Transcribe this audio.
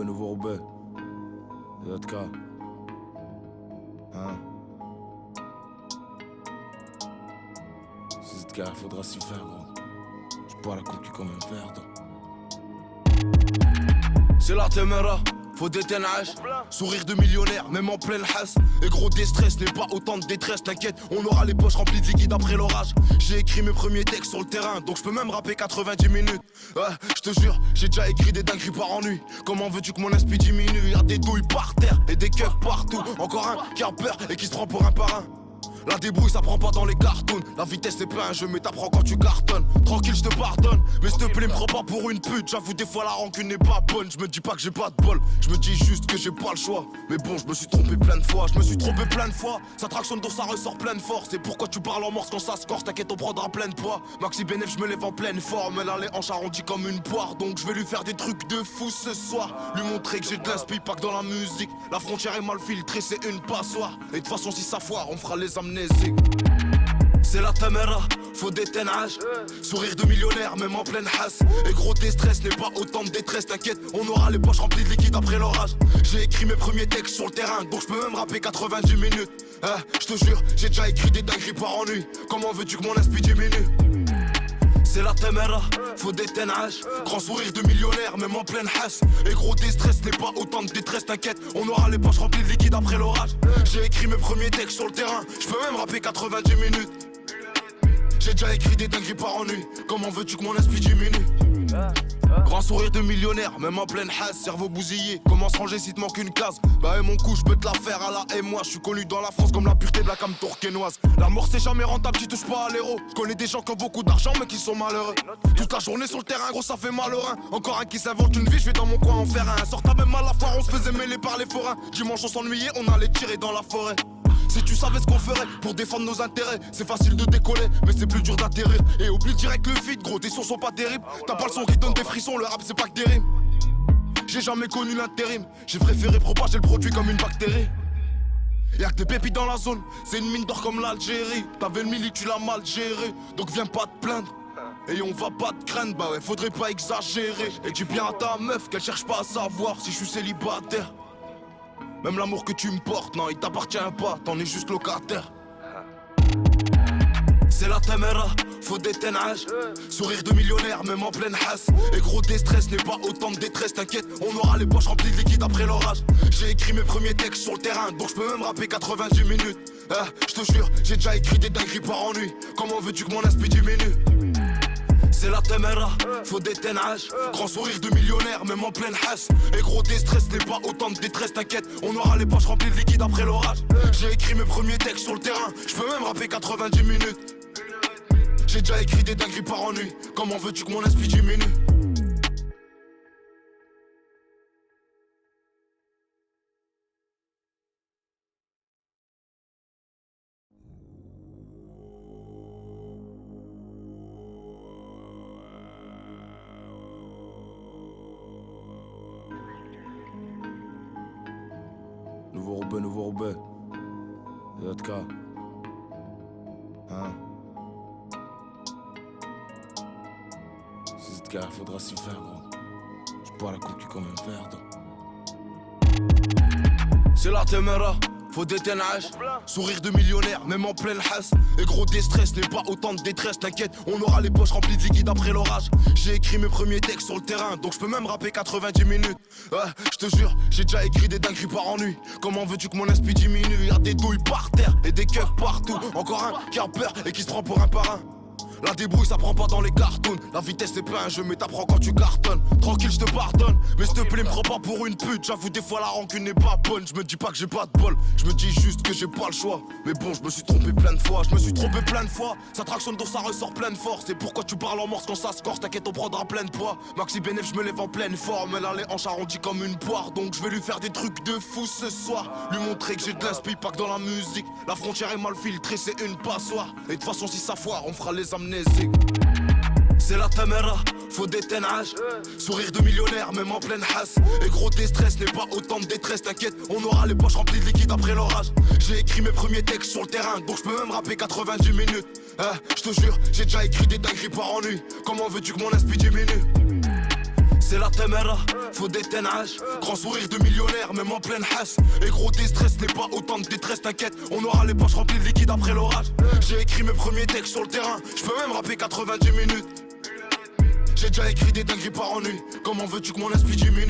Nouveau Roubaix. ZK. Hein? C'est ZK, faudra s'y faire, gros. Je bois la concu comme un verre d'eau. C'est la téméra, faut des ténages. Sourire de millionnaire, même en pleine hasse. Et gros déstress n'est pas autant de détresse, t'inquiète, on aura les poches remplies de liquide après l'orage. J'ai écrit mes premiers textes sur le terrain, donc je peux même rapper 90 minutes. Ouais, je te jure, j'ai déjà écrit des dingueries par ennui. Comment veux-tu que mon esprit diminue? Y'a des douilles par terre et des keufs partout. Encore un qui a peur et qui se prend pour un parrain. La débrouille ça prend pas dans les cartoons. La vitesse c'est pas un jeu mais t'apprends quand tu cartonnes. Tranquille je te pardonne, mais s'il te plaît me prends pas pour une pute. J'avoue des fois la rancune n'est pas bonne. Je me dis pas que j'ai pas de bol, je me dis juste que j'ai pas le choix. Mais bon je me suis trompé plein de fois, Ça tractionne donc ça ressort plein de force. Et pourquoi tu parles en morse quand ça se corse? T'inquiète on prendra plein de poids. Maxi Benef je me lève en pleine forme. Elle a les hanches arrondies comme une poire. Donc je vais lui faire des trucs de fou ce soir. Lui montrer que j'ai de l'inspi, pas que dans la musique. La frontière est mal filtrée, c'est une passoire. Et de toute façon si ça foire on fera les amnésiques. C'est la taméra, faut des ténages. Sourire de millionnaire, même en pleine hasse. Et gros déstress n'est pas autant de détresse, t'inquiète, on aura les poches remplies de liquide après l'orage. J'ai écrit mes premiers textes sur le terrain, donc je peux même rapper 90 minutes. Je te jure, j'ai déjà écrit des dingueries par ennui. Comment veux-tu que mon esprit diminue? C'est la téméra, faut des ténages. Grand sourire de millionnaire, même en pleine hasse. Et gros déstress n'est pas autant de détresse, t'inquiète, on aura les poches remplies de liquide après l'orage. J'ai écrit mes premiers textes sur le terrain, je peux même rapper 90 minutes. J'ai déjà écrit des dingueries par ennui. Comment veux-tu que mon esprit diminue? Grand sourire de millionnaire, même en pleine hasse. Cerveau bousillé, comment se ranger si te manque une case? Bah et mon coup je peux te la faire à la et moi. Je suis connu dans la France comme la pureté de la cam tourquenoise. La mort c'est jamais rentable, tu touches pas à l'héros. Je connais des gens qui ont beaucoup d'argent mais qui sont malheureux. Toute la journée sur le terrain gros ça fait mal au rein. Encore un qui s'invente une vie, je vais dans mon coin en faire un. Sorta même à la foire, on se faisait mêler par les forains. Dimanche on s'ennuyait, on allait tirer dans la forêt. Si tu savais ce qu'on ferait pour défendre nos intérêts, c'est facile de décoller, mais c'est plus dur d'atterrir. Et oublie direct le feed, gros, tes sons sont pas terribles. T'as pas le son qui donne des frissons, le rap c'est pas que des rimes. J'ai jamais connu l'intérim, j'ai préféré propager le produit comme une bactérie. Y'a que des pépites dans la zone, c'est une mine d'or comme l'Algérie. T'avais le mili, tu l'as mal géré, donc viens pas te plaindre. Et on va pas te craindre, bah ouais, faudrait pas exagérer. Et dis bien à ta meuf qu'elle cherche pas à savoir si je suis célibataire. Même l'amour que tu me portes, non, il t'appartient pas, t'en es juste locataire. C'est la téméra, faut des ténages. Sourire de millionnaire, même en pleine hasse. Et gros déstress n'est pas autant de détresse, t'inquiète, on aura les poches remplies de liquide après l'orage. J'ai écrit mes premiers textes sur le terrain, donc je peux même rapper 90 minutes. Je te jure, j'ai déjà écrit des dingueries par ennui. Comment veux-tu que mon esprit diminue? C'est la téméra, faut des ténages. Grand sourire de millionnaire, même en pleine hasse. Et gros déstress n'est pas autant de détresse, t'inquiète, on aura les poches remplies de liquide après l'orage. J'ai écrit mes premiers textes sur le terrain, je peux même rapper 90 minutes. J'ai déjà écrit des dingueries par ennui. Comment veux-tu que mon esprit diminue? Nouveau Roubaix. ZK. Hein? C'est ZK, faudra s'y faire, gros. Je bois la concu comme un verre d'eau. C'est la téméra, faut des ténages. Sourire de millionnaire, même en pleine hasse. Et gros déstress n'est pas autant de détresse, t'inquiète, on aura les poches remplies de liquide après l'orage. J'ai écrit mes premiers textes sur le terrain, donc je peux même rapper 90 minutes. Je te jure, j'ai déjà écrit des dingueries par ennui. Comment veux-tu que mon esprit diminue? Y'a des douilles par terre et des keufs partout. Encore un qui a peur et qui se prend pour un parrain. La débrouille ça prend pas dans les cartoons. La vitesse c'est pas un jeu mais t'apprends quand tu cartonnes. Tranquille je te pardonne, mais s'il te plaît me prends pas pour une pute. J'avoue des fois la rancune n'est pas bonne. Je me dis pas que j'ai pas de bol, je me dis juste que j'ai pas le choix. Mais bon je me suis trompé plein de fois, Ça tractionne donc ça ressort plein de force. Et pourquoi tu parles en morse quand ça se corse? T'inquiète on prendra plein de poids. Maxi Benef je me lève en pleine forme. Elle a les hanches arrondies comme une poire. Donc je vais lui faire des trucs de fou ce soir. Lui montrer que j'ai de l'inspi, pas que dans la musique. La frontière est mal filtrée, c'est une passoire. Et de toute façon si ça foire on fera les amnésiques. C'est la Tamara, faut des ténages. Sourire de millionnaire, même en pleine hasse. Et gros déstress n'est pas autant de détresse. T'inquiète, on aura les poches remplies de liquide après l'orage. J'ai écrit mes premiers textes sur le terrain, donc je peux même rapper 90 minutes. Je te jure, j'ai déjà écrit des dingueries par ennui. Comment veux-tu que mon esprit diminue? C'est la Tamara, faut des ténages. Grand sourire de millionnaire, même en pleine hasse. Et gros déstress n'est pas autant de détresse. T'inquiète, on aura les poches remplies de liquide après l'orage. J'ai écrit mes premiers textes sur le terrain, je peux même rapper 90 minutes. J'ai déjà écrit des dingueries par ennui. Comment veux-tu que mon esprit diminue?